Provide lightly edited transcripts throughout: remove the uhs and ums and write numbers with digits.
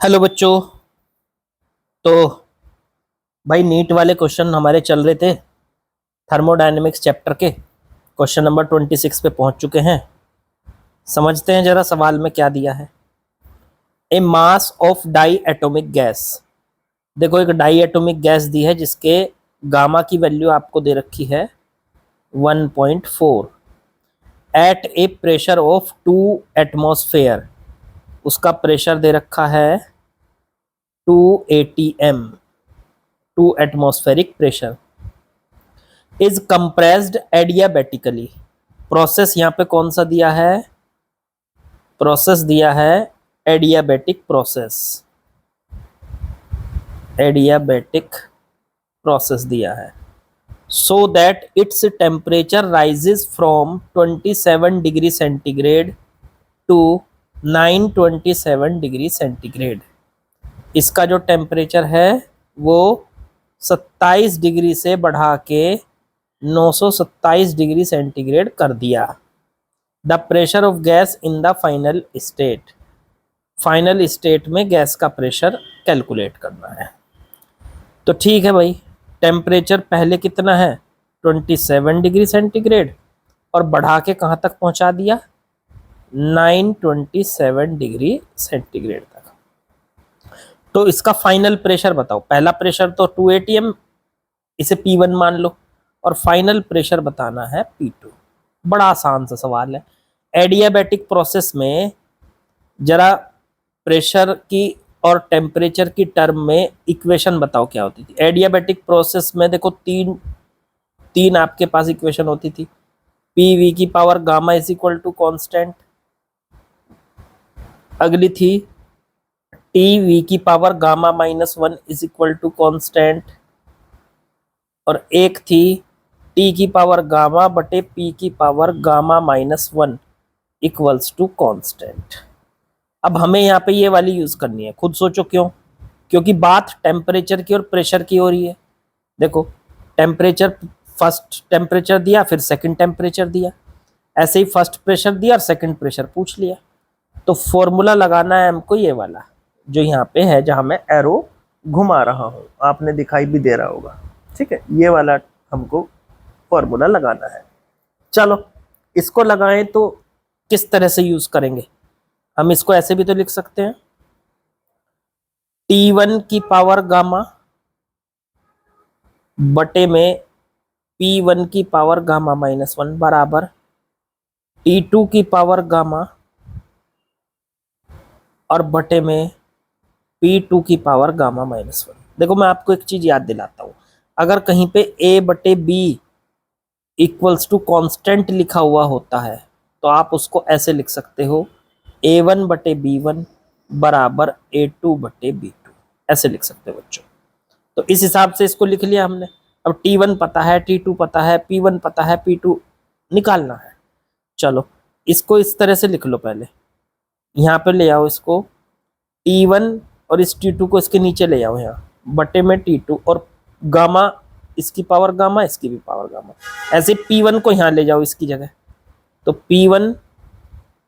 Hello बच्चों। तो भाई नीट वाले क्वेश्चन हमारे चल रहे थे। थर्मोडायनेमिक्स चैप्टर के क्वेश्चन नंबर 26 पे पहुंच चुके हैं। समझते हैं जरा सवाल में क्या दिया है। A mass of diatomic gas. देखो एक डाई एटॉमिक गैस दी है जिसके गामा की वैल्यू आपको दे रखी है 1.4 at a pressure of 2 atmosphere. उसका प्रेशर दे रखा है 2 atm, 2 atmospheric pressure. Is compressed adiabatically. Process यहाँ पे कौन सा दिया है? प्रोसेस दिया है एडियाबेटिक प्रोसेस। एडियाबेटिक प्रोसेस दिया है so that its temperature rises from 27 degree centigrade to 927 degree centigrade. इसका जो टेम्परेचर है वो 27 डिग्री से बढ़ा के 927 डिग्री सेंटीग्रेड कर दिया। The pressure of gas in the final state. Final state में गैस का प्रेशर कैलकुलेट करना है। तो ठीक है भाई, टेम्परेचर पहले कितना है 27 डिग्री सेंटीग्रेड और बढ़ा के कहाँ तक पहुंचा दिया 927 डिग्री सेंटीग्रेड तक। तो इसका फाइनल प्रेशर बताओ। पहला प्रेशर तो 2 atm, इसे P1 मान लो, और फाइनल प्रेशर बताना है P2। बड़ा आसान सा सवाल है। एडियाबैटिक प्रोसेस में जरा प्रेशर की और टेम्परेचर की टर्म में इक्वेशन बताओ क्या होती थी। एडियाबैटिक प्रोसेस में देखो तीन तीन आपके पास इक्वेशन होती थी। पी वी की power gamma is equal to constant, अगली थी टी वी की power gamma -1 is equal to constant, और एक थी टी की पावर गामा बटे पी की power gamma -1 equals to constant. अब हमें यहाँ पे ये वाली यूज करनी है। खुद सोचो क्यों? क्योंकि बात टेम्परेचर की और प्रेशर की हो रही है। देखो टेम्परेचर, फर्स्ट टेम्परेचर दिया फिर सेकंड टेम्परेचर दिया, ऐसे ही फर्स्ट प्रेशर दिया और सेकंड प्रेशर पूछ लिया। तो फॉर्मूला लगाना है हमको ये वाला जो यहाँ पे है, जहां मैं एरो घुमा रहा हूं, आपने दिखाई भी दे रहा होगा। ठीक है, ये वाला हमको फॉर्मूला लगाना है। चलो इसको लगाएं तो किस तरह से यूज करेंगे? हम इसको ऐसे भी तो लिख सकते हैं, T1 की पावर गामा बटे में P1 की पावर गामा -1 बराबर T2 की पावर गामा और बटे में P2 की पावर गामा -1। देखो मैं आपको एक चीज याद दिलाता हूं, अगर कहीं पे A बटे बी इक्वल्स टू कॉन्स्टेंट लिखा हुआ होता है तो आप उसको ऐसे लिख सकते हो A1 बटे B1 बराबर A2 बटे B2, ऐसे लिख सकते हो बच्चों। तो इस हिसाब से इसको लिख लिया हमने। अब T1 पता है, T2 पता है, P1 पता है, P2 निकालना है। चलो इसको इस तरह से लिख लो। पहले यहाँ पे ले आओ इसको T1 और इस T2 को इसके नीचे ले आओ यहाँ बटे में T2, और गामा इसकी पावर गामा इसकी भी पावर गामा। ऐसे P1 को यहाँ ले जाओ इसकी जगह, तो P1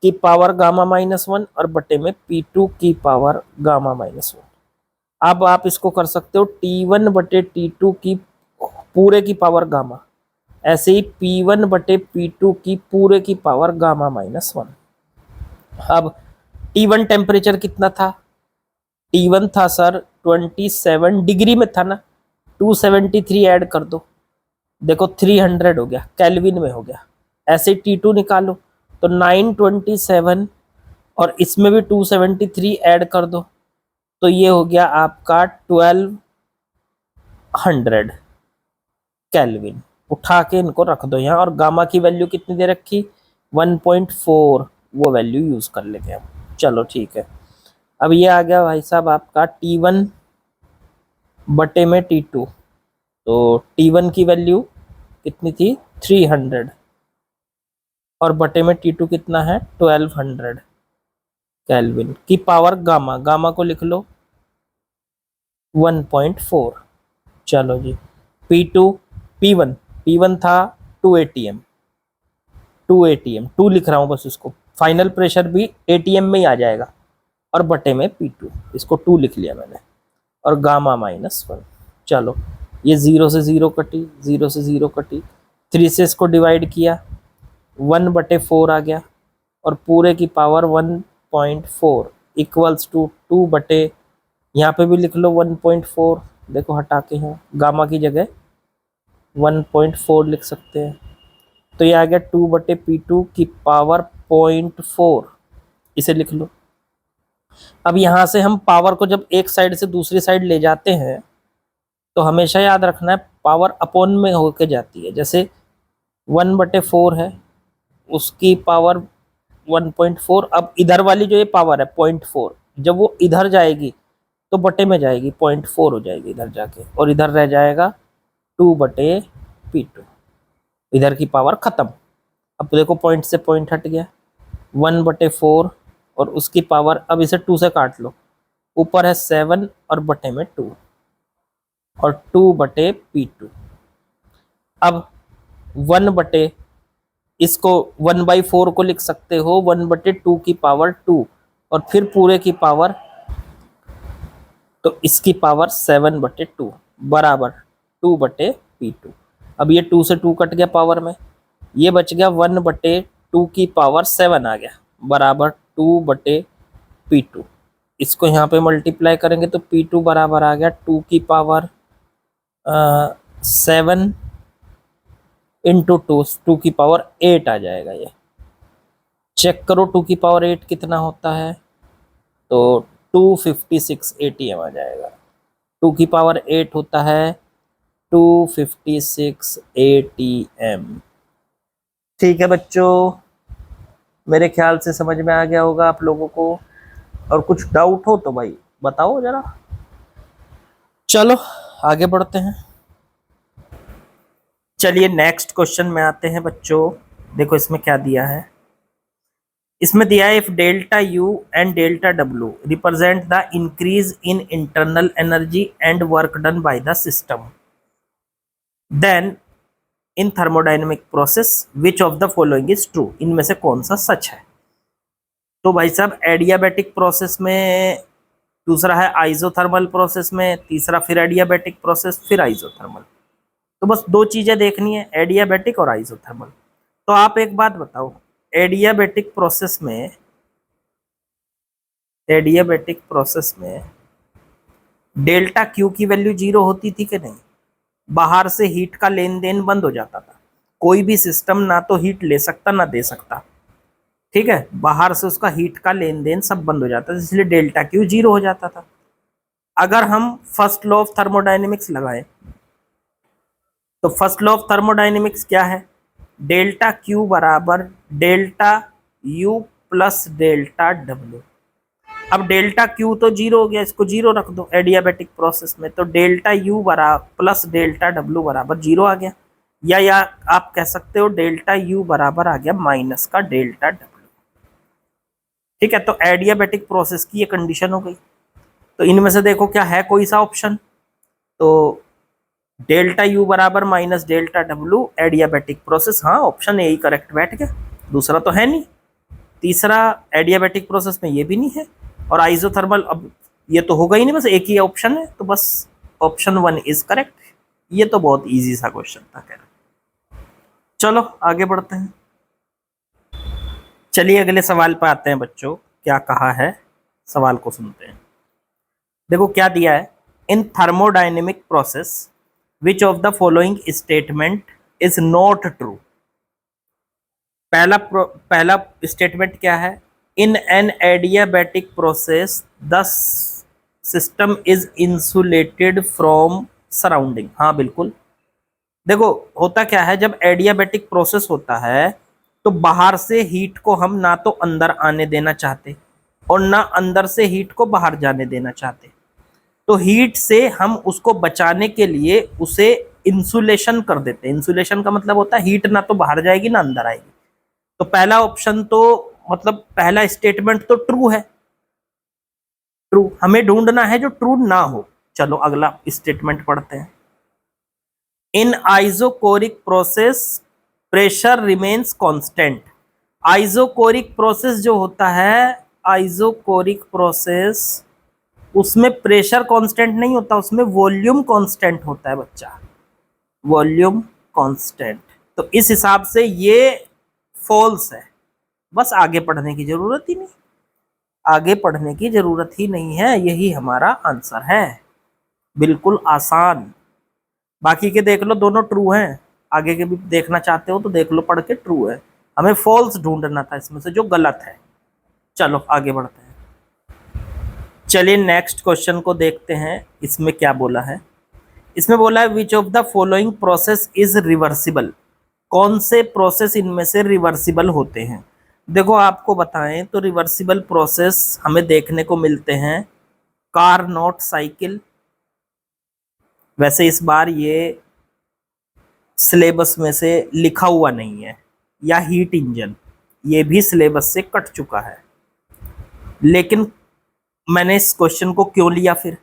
की पावर गामा -1 और बटे में P2 की पावर गामा -1। अब आप इसको कर सकते हो T1 बटे T2 की पूरे की पावर गामा, ऐसे ही P1 बटे P2 की पूरे की पावर गामा -1। अब T1 टेम्परेचर कितना था? T1 था सर 27 डिग्री में था ना, 273 ऐड कर दो, देखो 300 हो गया, केल्विन में हो गया। ऐसे T2 निकालो तो 927 और इसमें भी 273 ऐड कर दो, तो ये हो गया आपका 1200 केल्विन। उठा के इनको रख दो यहाँ, और गामा की वैल्यू कितनी दे रखी 1.4, वो वैल्यू यूज कर लेंगे हम। चलो ठीक है, अब ये आ गया भाई साहब आपका T1 बटे में T2। तो T1 की वैल्यू कितनी थी 300 और बटे में T2 कितना है 1200 केल्विन की पावर गामा। गामा को लिख लो 1.4। चलो जी P2 P1 P1 था 2 atm, 2 atm 2 लिख रहा हूं बस, इसको फाइनल प्रेशर भी atm में ही आ जाएगा। और बटे में P2, इसको 2 लिख लिया मैंने, और गामा -1। चलो ये 0 से 0 कटी, 0 से 0 कटी, 3 से इसको डिवाइड किया, 1/4 आ गया, और पूरे की पावर 1.4 इक्वल्स टू 2 बटे, यहाँ पे भी लिख लो 1.4, देखो हटा के यहाँ गामा की जगह 1.4 लिख सकते हैं, तो ये आ गया 2/P2 की पावर 0.4, इसे लिख लो। अब यहाँ से हम पावर को जब एक साइड से दूसरी साइड ले जाते हैं तो हमेशा याद रखना है पावर अपॉन में होके जाती है, जैसे 1/4 है, उसकी पावर 1.4, अब इधर वाली जो ये पावर है 0.4, जब वो इधर जाएगी तो बटे में जाएगी, 0.4 हो जाएगी इधर जाके, और इधर रह जाएगा 2/P2, इधर की पावर खत्म। अब देखो पॉइंट से पॉइंट हट गया, 1/4 और उसकी पावर, अब इसे 2 से काट लो, ऊपर है 7 और बटे में 2, और 2/P2। अब 1 बटे, इसको 1/4 को लिख सकते हो 1/2 की पावर 2, और फिर पूरे की पावर, तो इसकी पावर 7/2 बराबर 2/P2। अब ये 2 से 2 कट गया पावर में, ये बच गया 1/2 की पावर 7 आ गया बराबर 2/P2। इसको यहाँ पे मल्टीप्लाई करेंगे तो P2 बराबर आ गया 2 की पावर 7 इंटू 2 की पावर 8 आ जाएगा। ये चेक करो 2 की पावर 8 कितना होता है, तो 256 ATM आ जाएगा। 2 की पावर 8 होता है 256 ATM। ठीक है बच्चों, मेरे ख्याल से समझ में आ गया होगा आप लोगों को, और कुछ डाउट हो तो भाई बताओ जरा। चलो आगे बढ़ते हैं। चलिए नेक्स्ट क्वेश्चन में आते हैं बच्चों। देखो इसमें क्या दिया है, इसमें दिया है if delta U and delta W represent the increase in internal energy and work done by the system, then in thermodynamic process which of the following is true, इनमें से कौन सा सच है। तो भाई साहब एडियाबैटिक प्रोसेस में, दूसरा है आइसोथर्मल प्रोसेस में, तीसरा फिर एडियाबैटिक प्रोसेस, फिर आइसोथर्मल। तो बस 2 चीजें देखनी है, एडियाबैटिक और आइसोथर्मल। तो आप एक बात बताओ, एडियाबैटिक प्रोसेस में डेल्टा Q की वैल्यू 0 होती थी कि नहीं, बाहर से हीट का लेन देन बंद हो जाता था, कोई भी सिस्टम ना तो हीट ले सकता ना दे सकता, ठीक है, बाहर से उसका हीट का लेन देन सब बंद हो जाता था, इसलिए डेल्टा Q 0 हो जाता था। अगर हम फर्स्ट लॉ ऑफ थर्मोडाइनमिक्स लगाएं, तो फर्स्ट लॉ ऑफ थर्मोडाइनमिक्स क्या है, डेल्टा Q बराबर delta U plus delta W। अब डेल्टा Q तो 0 हो गया, इसको 0 रख दो एडियाबैटिक प्रोसेस में, तो डेल्टा U बराबर प्लस डेल्टा W बराबर 0 आ गया, या आप कह सकते हो डेल्टा U बराबर आ गया माइनस का डेल्टा W। ठीक है, तो एडियाबैटिक प्रोसेस की ये कंडीशन हो गई। तो इनमें से देखो क्या है कोई सा ऑप्शन, तो डेल्टा U बराबर minus delta W adiabatic process, हाँ ऑप्शन ए ही करेक्ट बैठ गया, दूसरा तो है नहीं। तीसरा एडियाबैटिक प्रोसेस में ये भी नहीं है, और आइसोथर्मल, अब ये तो होगा ही नहीं, बस एक ही ऑप्शन है, तो बस ऑप्शन 1 इज करेक्ट। ये तो बहुत इजी सा क्वेश्चन था। कह रहा, चलो आगे बढ़ते हैं। चलिए अगले सवाल पर आते हैं बच्चों, क्या कहा है सवाल को सुनते हैं। देखो क्या दिया है, in thermodynamic process which of the following statement is not true. पहला स्टेटमेंट क्या है, in an adiabatic process the system is insulated from surrounding. हाँ बिल्कुल, देखो होता क्या है, जब एडियाबैटिक प्रोसेस होता है तो बाहर से हीट को हम ना तो अंदर आने देना चाहते और ना अंदर से हीट को बाहर जाने देना चाहते, तो हीट से हम उसको बचाने के लिए उसे इंसुलेशन कर देते हैं। इंसुलेशन का मतलब होता है हीट ना तो बाहर जाएगी ना अंदर आएगी। तो पहला ऑप्शन तो मतलब पहला स्टेटमेंट तो ट्रू है, ट्रू, हमें ढूंढना है जो ट्रू ना हो। चलो अगला स्टेटमेंट पढ़ते हैं, in isochoric process pressure remains constant. Isochoric process जो होता है, आइसोकोरिक प्रोसेस, उसमें प्रेशर कांस्टेंट नहीं होता, उसमें वॉल्यूम कांस्टेंट होता है बच्चा, वॉल्यूम कांस्टेंट। तो इस हिसाब से ये फॉल्स है, बस आगे पढ़ने की जरूरत ही नहीं, आगे पढ़ने की जरूरत ही नहीं है, यही हमारा आंसर है, बिल्कुल आसान। बाकी के देख लो, दोनों ट्रू हैं, आगे के भी देखना चाहते हो तो देख लो, पढ़ के ट्रू है, हमें फॉल्स ढूंढना था इसमें से जो गलत है। चलो आगे बढ़ते हैं। चलिए नेक्स्ट क्वेश्चन को देखते हैं, इसमें क्या बोला है। इसमें बोला है विच of the following process is reversible, कौन से प्रोसेस इनमें से रिवर्सिबल होते हैं। देखो आपको बताएं तो रिवर्सिबल प्रोसेस हमें देखने को मिलते हैं कारनोट साइकिल, वैसे इस बार ये सिलेबस में से लिखा हुआ नहीं है, या हीट इंजन, ये भी सिलेबस से कट चुका है, लेकिन मैंने इस क्वेश्चन को क्यों लिया फिर,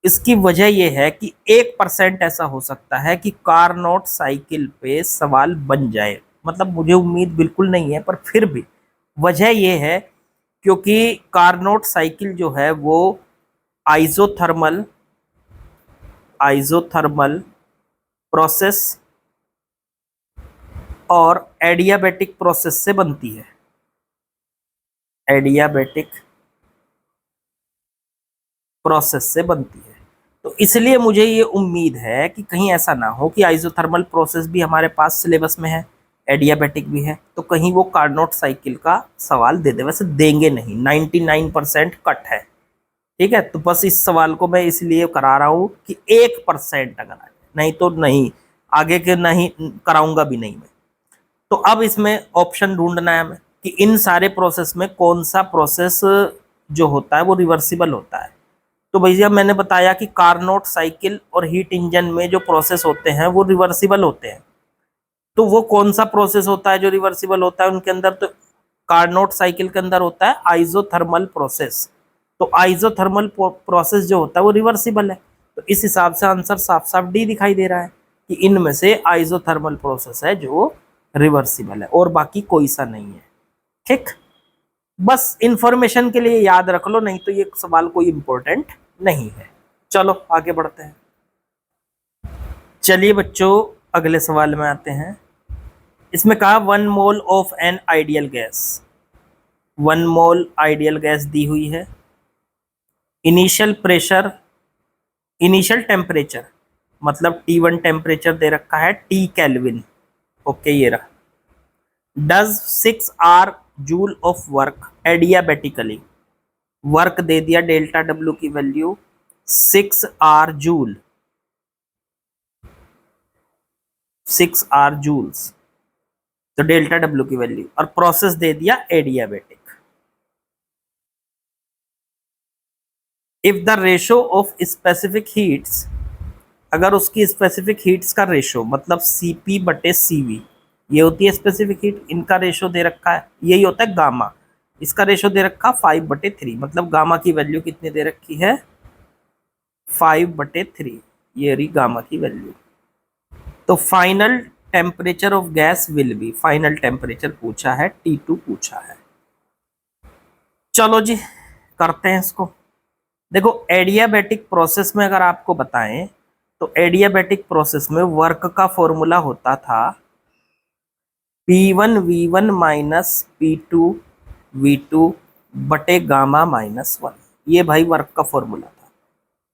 इसकी वजह यह है कि 1% ऐसा हो सकता है कि कारनोट साइकिल पे सवाल बन जाए, मतलब मुझे उम्मीद बिल्कुल नहीं है, पर फिर भी वजह यह है क्योंकि कारनोट साइकिल जो है वो आइसोथर्मल प्रोसेस और एडियाबैटिक प्रोसेस से बनती है, एडियाबैटिक प्रोसेस से बनती है। तो इसलिए मुझे ये उम्मीद है कि कहीं ऐसा ना हो कि आइसोथर्मल प्रोसेस भी हमारे पास सिलेबस में है, एडियाबैटिक भी है, तो कहीं वो कार्नोट साइकिल का सवाल दे दे, वैसे देंगे नहीं, 99% कट है, ठीक है। तो बस इस सवाल को मैं इसलिए करा रहा हूँ कि 1% अगर आए, नहीं तो नहीं, आगे के नहीं कराऊंगा भी नहीं मैं। तो अब इसमें ऑप्शन ढूंढना है हमें कि इन सारे प्रोसेस में कौन सा प्रोसेस जो होता है वो रिवर्सिबल होता है। तो भैया मैंने बताया कि कारनोट साइकिल और हीट इंजन में जो प्रोसेस होते हैं वो रिवर्सिबल होते हैं। तो वो कौन सा प्रोसेस होता है जो रिवर्सिबल होता है उनके अंदर, तो कारनोट साइकिल के अंदर होता है आइसोथर्मल प्रोसेस। तो आइसोथर्मल प्रोसेस जो होता है वो रिवर्सिबल है, तो इस हिसाब से आंसर साफ साफ डी दिखाई दे रहा है कि इनमें से आइसोथर्मल प्रोसेस है जो रिवर्सिबल है, और बाकी कोई सा नहीं है, ठीक। बस इंफॉर्मेशन के लिए याद रख लो, नहीं तो ये सवाल कोई इंपॉर्टेंट नहीं है। चलो आगे बढ़ते हैं। चलिए बच्चों अगले सवाल में आते हैं। इसमें कहा 1 mole of an ideal gas, 1 mole ideal gas दी हुई है, इनिशियल प्रेशर, इनिशियल टेम्परेचर मतलब T1 टेम्परेचर दे रखा है, T केल्विन, ओके ये रहा। Does 6 R joule of work adiabatically, work दे दिया डेल्टा डब्ल्यू की value 6 R joule, 6 R joules, तो डेल्टा डब्ल्यू की वैल्यू, और प्रोसेस दे दिया adiabatic. If the ratio of specific heats, अगर उसकी स्पेसिफिक हीट्स का रेशो मतलब Cp बटे Cv, ये होती है स्पेसिफिक हीट, इनका रेशो दे रखा है, यही होता है गामा, इसका रेशो दे रखा 5/3, मतलब गामा की वैल्यू कितनी दे रखी है 5/3, ये रही गामा की वैल्यू। तो final temperature of gas will be, final temperature पूछा है, T2 पूछा है। चलो जी करते हैं इसको। देखो एडियाबैटिक प्रोसेस में अगर आपको बताएं तो एडियाबैटिक प्रोसेस में वर्क का फॉर्मूला होता था P1V1 माइनस P2V2 बटे गामा -1, ये भाई वर्क का फॉर्मूला था।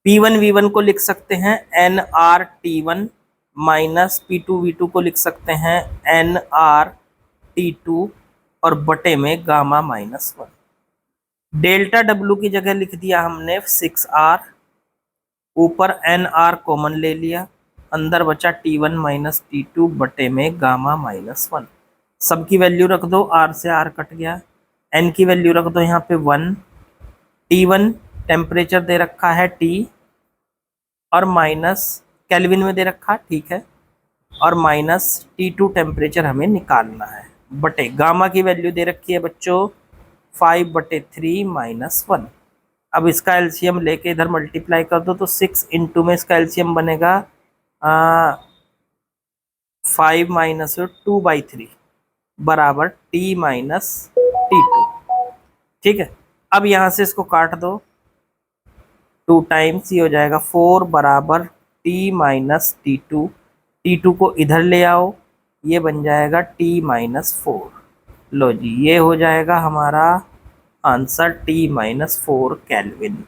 P1V1 को लिख सकते हैं nRT1 माइनस P2V2 को लिख सकते हैं nRT2 और बटे में गामा -1। डेल्टा डब्ल्यू की जगह लिख दिया हमने 6R, ऊपर nR कॉमन ले लिया, अंदर बचा T1 माइनस T2 बटे में गामा -1। सबकी वैल्यू रख दो, R से R कट गया, n की वैल्यू रख दो यहाँ पे 1, T1 टेम्परेचर दे रखा है T और माइनस केल्विन में दे रखा, ठीक है, और माइनस T2 टेम्परेचर हमें निकालना है, बटे गामा की वैल्यू दे रखी है बच्चों 5/3 -1। अब इसका एलसीएम लेके इधर मल्टीप्लाई कर दो तो 6 इंटू में इसका एलसीएम बनेगा 5 माइनस 2/3 बराबर T माइनस T2, ठीक है। अब यहां से इसको काट दो, 2 टाइम्स ये हो जाएगा 4 बराबर t माइनस T2, T2 को इधर ले आओ, ये बन जाएगा t माइनस 4। लो जी, ये हो जाएगा हमारा answer t minus 4 kelvin.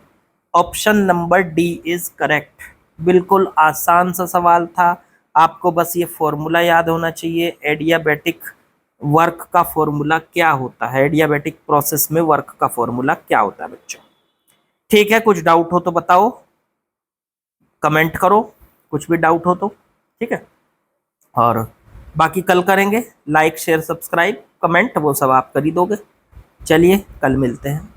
Option number D is correct. बिल्कुल आसान सा सवाल था, आपको बस ये फॉर्मूला याद होना चाहिए, एडियाबैटिक वर्क का फॉर्मूला क्या होता है, एडियाबैटिक प्रोसेस में वर्क का फॉर्मूला क्या होता है बच्चों। ठीक है, कुछ डाउट हो तो बताओ, कमेंट करो, कुछ भी डाउट हो तो। ठीक है, और बाकी कल करेंगे, लाइक शेयर सब्सक्राइब कमेंट वो सब आप कर ही दोगे। चलिए कल मिलते हैं।